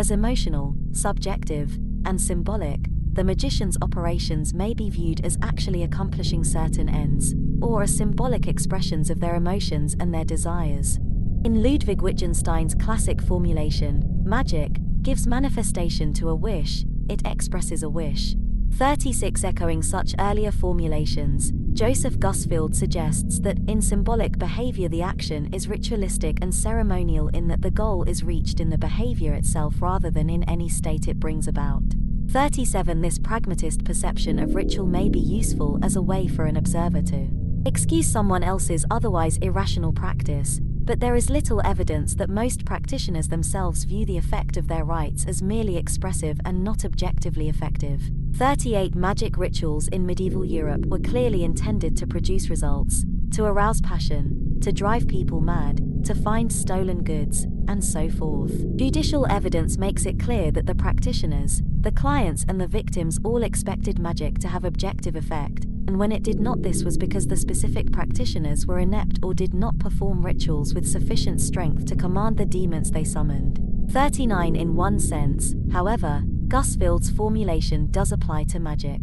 as emotional, subjective, and symbolic, the magician's operations may be viewed as actually accomplishing certain ends, or as symbolic expressions of their emotions and their desires. In Ludwig Wittgenstein's classic formulation, magic gives manifestation to a wish, it expresses a wish. 36. Echoing such earlier formulations, Joseph Gusfield suggests that in symbolic behavior the action is ritualistic and ceremonial in that the goal is reached in the behavior itself rather than in any state it brings about. 37. This pragmatist perception of ritual may be useful as a way for an observer to excuse someone else's otherwise irrational practice, but there is little evidence that most practitioners themselves view the effect of their rites as merely expressive and not objectively effective. 38. Magic rituals in medieval Europe were clearly intended to produce results, to arouse passion, to drive people mad, to find stolen goods, and so forth. Judicial evidence makes it clear that the practitioners, the clients and the victims all expected magic to have objective effect, and when it did not, this was because the specific practitioners were inept or did not perform rituals with sufficient strength to command the demons they summoned. 39. In one sense, however, Gusfield's formulation does apply to magic.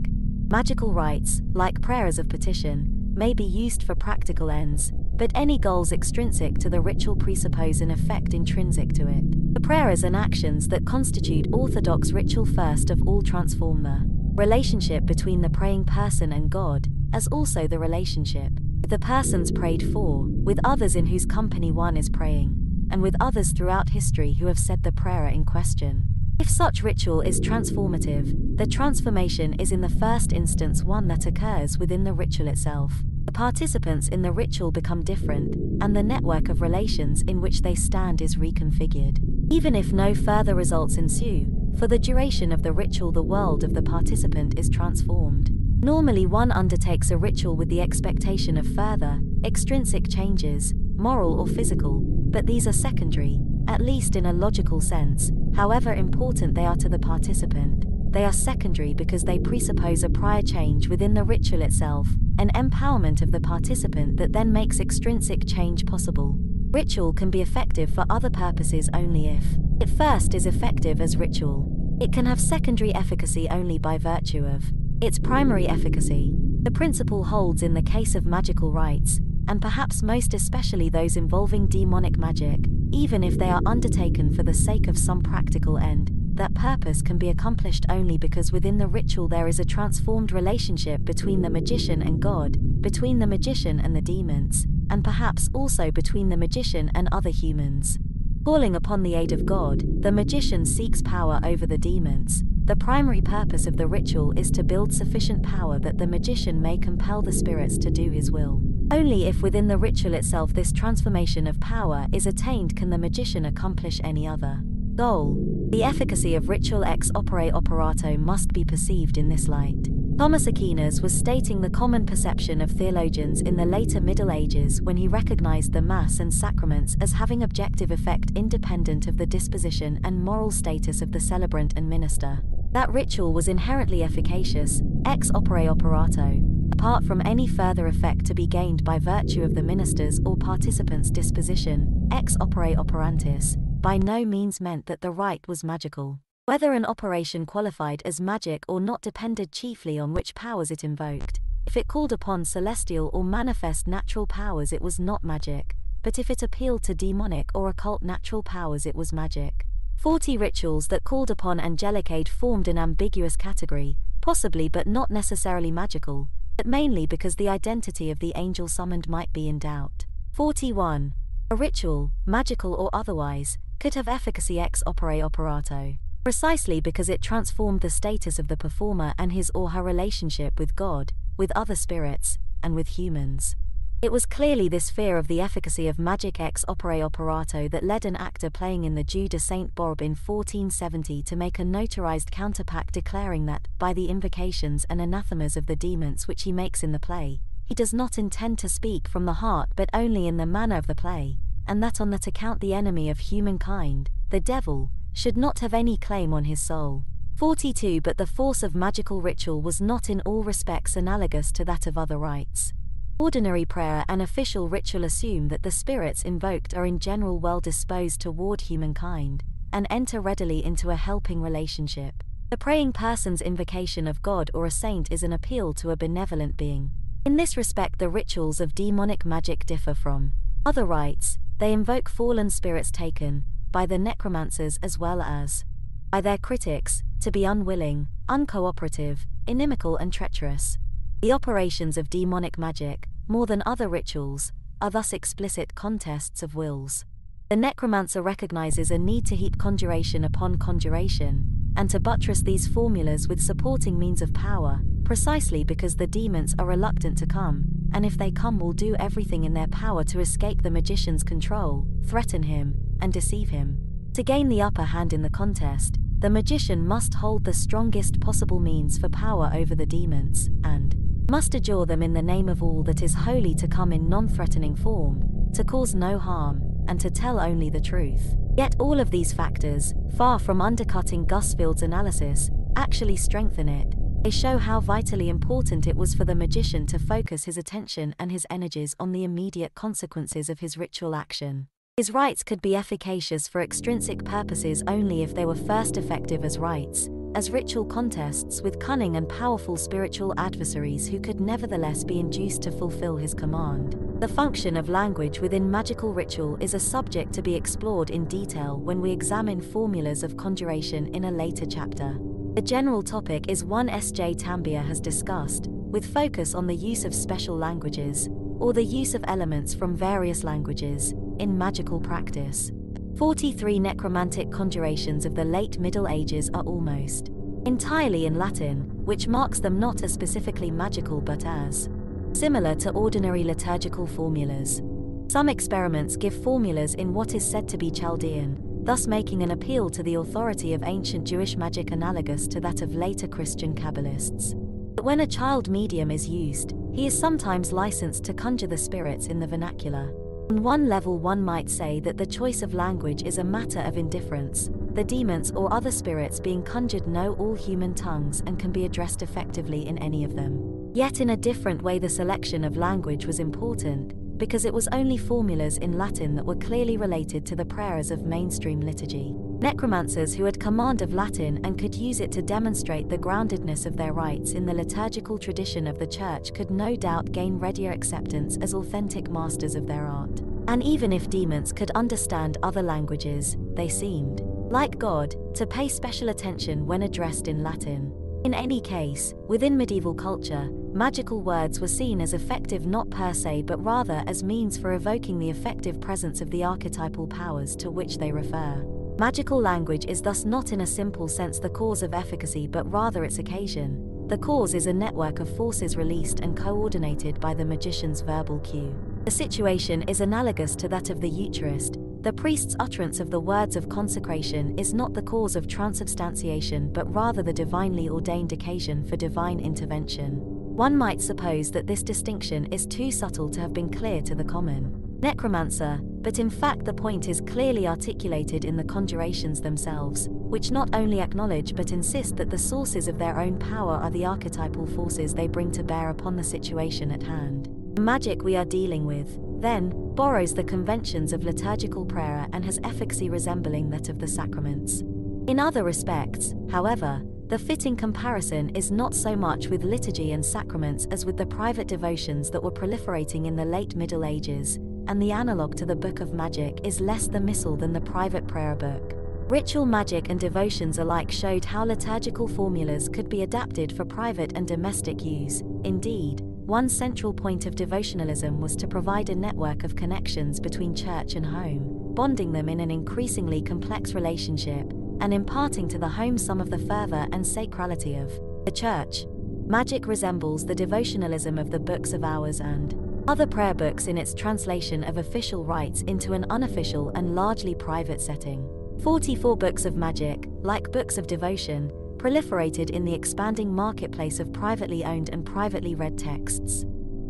Magical rites, like prayers of petition, may be used for practical ends, but any goals extrinsic to the ritual presuppose an effect intrinsic to it. The prayers and actions that constitute orthodox ritual first of all transform the relationship between the praying person and God, as also the relationship with the persons prayed for, with others in whose company one is praying, and with others throughout history who have said the prayer in question. If such ritual is transformative, the transformation is in the first instance one that occurs within the ritual itself. The participants in the ritual become different, and the network of relations in which they stand is reconfigured. Even if no further results ensue, for the duration of the ritual the world of the participant is transformed. Normally one undertakes a ritual with the expectation of further, extrinsic changes, moral or physical, but these are secondary, at least in a logical sense, however important they are to the participant. They are secondary because they presuppose a prior change within the ritual itself, an empowerment of the participant that then makes extrinsic change possible. Ritual can be effective for other purposes only if it first is effective as ritual. It can have secondary efficacy only by virtue of its primary efficacy. The principle holds in the case of magical rites, and perhaps most especially those involving demonic magic, even if they are undertaken for the sake of some practical end. That purpose can be accomplished only because within the ritual there is a transformed relationship between the magician and God, between the magician and the demons, and perhaps also between the magician and other humans. Calling upon the aid of God, the magician seeks power over the demons. The primary purpose of the ritual is to build sufficient power that the magician may compel the spirits to do his will. Only if within the ritual itself this transformation of power is attained can the magician accomplish any other goal. The efficacy of ritual ex opere operato must be perceived in this light. Thomas Aquinas was stating the common perception of theologians in the later Middle Ages when he recognized the Mass and sacraments as having objective effect independent of the disposition and moral status of the celebrant and minister. That ritual was inherently efficacious, ex opere operato, apart from any further effect to be gained by virtue of the minister's or participant's disposition, ex opere operantis, by no means meant that the rite was magical. Whether an operation qualified as magic or not depended chiefly on which powers it invoked. If it called upon celestial or manifest natural powers it was not magic, but if it appealed to demonic or occult natural powers it was magic. 40 rituals that called upon angelic aid formed an ambiguous category, possibly but not necessarily magical, but mainly because the identity of the angel summoned might be in doubt. 41. A ritual, magical or otherwise, could have efficacy ex opere operato, precisely because it transformed the status of the performer and his or her relationship with God, with other spirits, and with humans. It was clearly this fear of the efficacy of magic ex opere operato that led an actor playing in the Jeu de Saint Barbe in 1470 to make a notarized counterpact declaring that, by the invocations and anathemas of the demons which he makes in the play, he does not intend to speak from the heart but only in the manner of the play, and that on that account the enemy of humankind, the devil, should not have any claim on his soul. 42. But the force of magical ritual was not in all respects analogous to that of other rites. Ordinary prayer and official ritual assume that the spirits invoked are in general well disposed toward humankind, and enter readily into a helping relationship. The praying person's invocation of God or a saint is an appeal to a benevolent being. In this respect, the rituals of demonic magic differ from other rites. They invoke fallen spirits taken, by the necromancers as well as by their critics, to be unwilling, uncooperative, inimical and treacherous. The operations of demonic magic, more than other rituals, are thus explicit contests of wills. The necromancer recognizes a need to heap conjuration upon conjuration, and to buttress these formulas with supporting means of power, precisely because the demons are reluctant to come, and if they come will do everything in their power to escape the magician's control, threaten him, and deceive him. To gain the upper hand in the contest, the magician must hold the strongest possible means for power over the demons, and must adjure them in the name of all that is holy to come in non-threatening form, to cause no harm, and to tell only the truth. Yet all of these factors, far from undercutting Gusfield's analysis, actually strengthen it. They show how vitally important it was for the magician to focus his attention and his energies on the immediate consequences of his ritual action. His rites could be efficacious for extrinsic purposes only if they were first effective as rites, as ritual contests with cunning and powerful spiritual adversaries who could nevertheless be induced to fulfill his command. The function of language within magical ritual is a subject to be explored in detail when we examine formulas of conjuration in a later chapter. The general topic is one S.J. Tambia has discussed, with focus on the use of special languages, or the use of elements from various languages, in magical practice. 43 necromantic conjurations of the late Middle Ages are almost entirely in Latin, which marks them not as specifically magical but as similar to ordinary liturgical formulas. Some experiments give formulas in what is said to be Chaldean, thus making an appeal to the authority of ancient Jewish magic analogous to that of later Christian Kabbalists. But when a child medium is used, he is sometimes licensed to conjure the spirits in the vernacular. On one level, one might say that the choice of language is a matter of indifference. The demons or other spirits being conjured know all human tongues and can be addressed effectively in any of them. Yet in a different way, the selection of language was important, because it was only formulas in Latin that were clearly related to the prayers of mainstream liturgy. Necromancers who had command of Latin and could use it to demonstrate the groundedness of their rites in the liturgical tradition of the Church could no doubt gain readier acceptance as authentic masters of their art. And even if demons could understand other languages, they seemed, like God, to pay special attention when addressed in Latin. In any case, within medieval culture, magical words were seen as effective not per se but rather as means for evoking the effective presence of the archetypal powers to which they refer. Magical language is thus not in a simple sense the cause of efficacy but rather its occasion. The cause is a network of forces released and coordinated by the magician's verbal cue. The situation is analogous to that of the Eucharist. The priest's utterance of the words of consecration is not the cause of transubstantiation but rather the divinely ordained occasion for divine intervention. One might suppose that this distinction is too subtle to have been clear to the common necromancer, but in fact the point is clearly articulated in the conjurations themselves, which not only acknowledge but insist that the sources of their own power are the archetypal forces they bring to bear upon the situation at hand. The magic we are dealing with, then, borrows the conventions of liturgical prayer and has efficacy resembling that of the sacraments. In other respects, however, the fitting comparison is not so much with liturgy and sacraments as with the private devotions that were proliferating in the late Middle Ages, and the analogue to the Book of Magic is less the missal than the private prayer book. Ritual magic and devotions alike showed how liturgical formulas could be adapted for private and domestic use. Indeed, one central point of devotionalism was to provide a network of connections between church and home, bonding them in an increasingly complex relationship, and imparting to the home some of the fervor and sacrality of the church. Magic resembles the devotionalism of the Books of Hours and other prayer books in its translation of official rites into an unofficial and largely private setting. 44 books of magic, like books of devotion, proliferated in the expanding marketplace of privately owned and privately read texts.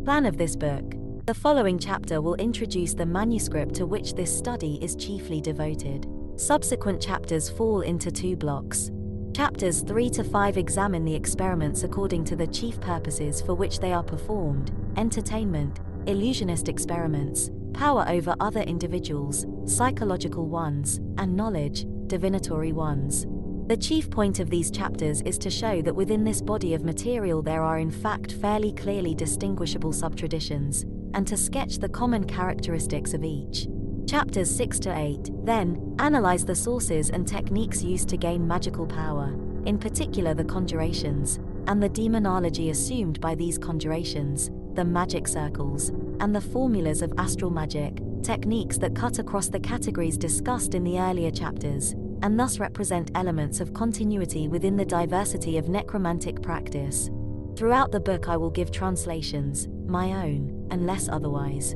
Plan of this book. The following chapter will introduce the manuscript to which this study is chiefly devoted. Subsequent chapters fall into two blocks. Chapters 3 to 5 examine the experiments according to the chief purposes for which they are performed: entertainment, illusionist experiments, power over other individuals, psychological ones, and knowledge. divinatory ones. The chief point of these chapters is to show that within this body of material there are in fact fairly clearly distinguishable subtraditions, and to sketch the common characteristics of each. Chapters 6 to 8, then, analyze the sources and techniques used to gain magical power, in particular the conjurations, and the demonology assumed by these conjurations, the magic circles, and the formulas of astral magic, techniques that cut across the categories discussed in the earlier chapters, and thus represent elements of continuity within the diversity of necromantic practice. Throughout the book I will give translations, my own, unless otherwise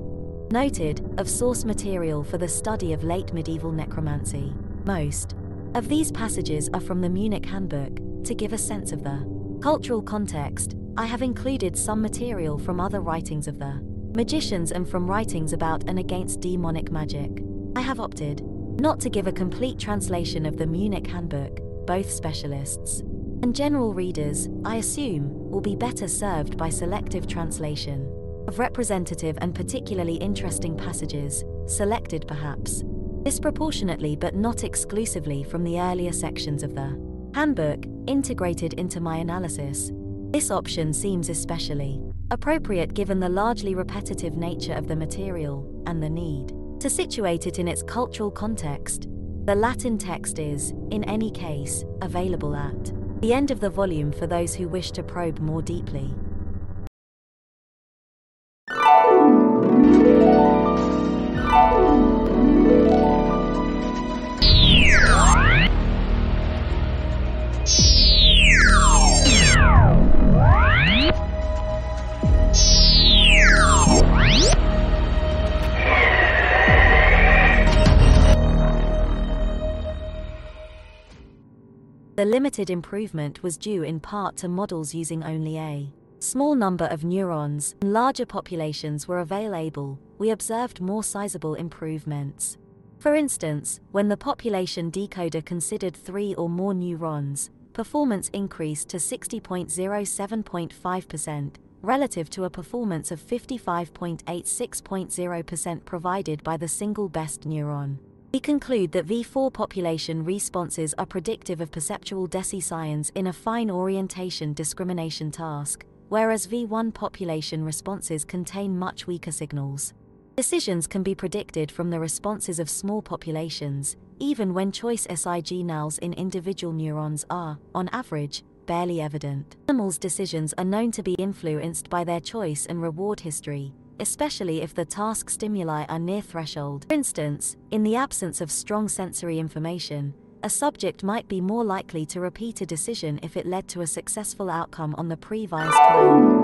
noted, of source material for the study of late medieval necromancy. Most of these passages are from the Munich Handbook. To give a sense of the cultural context, I have included some material from other writings of the magicians and from writings about and against demonic magic. I have opted not to give a complete translation of the Munich Handbook. Both specialists and general readers, I assume, will be better served by selective translation of representative and particularly interesting passages, selected perhaps disproportionately but not exclusively from the earlier sections of the handbook, integrated into my analysis. This option seems especially appropriate given the largely repetitive nature of the material, and the need to situate it in its cultural context. The Latin text is, in any case, available at the end of the volume for those who wish to probe more deeply. The limited improvement was due in part to models using only a small number of neurons. When larger populations were available, we observed more sizable improvements. For instance, when the population decoder considered 3 or more neurons, performance increased to 60.07.5%, relative to a performance of 55.86.0% provided by the single best neuron. We conclude that V4 population responses are predictive of perceptual deciscience in a fine orientation discrimination task, whereas V1 population responses contain much weaker signals. Decisions can be predicted from the responses of small populations, even when choice signals in individual neurons are, on average, barely evident. Animals' decisions are known to be influenced by their choice and reward history, especially if the task stimuli are near threshold. For instance, in the absence of strong sensory information, a subject might be more likely to repeat a decision if it led to a successful outcome on the previous trial.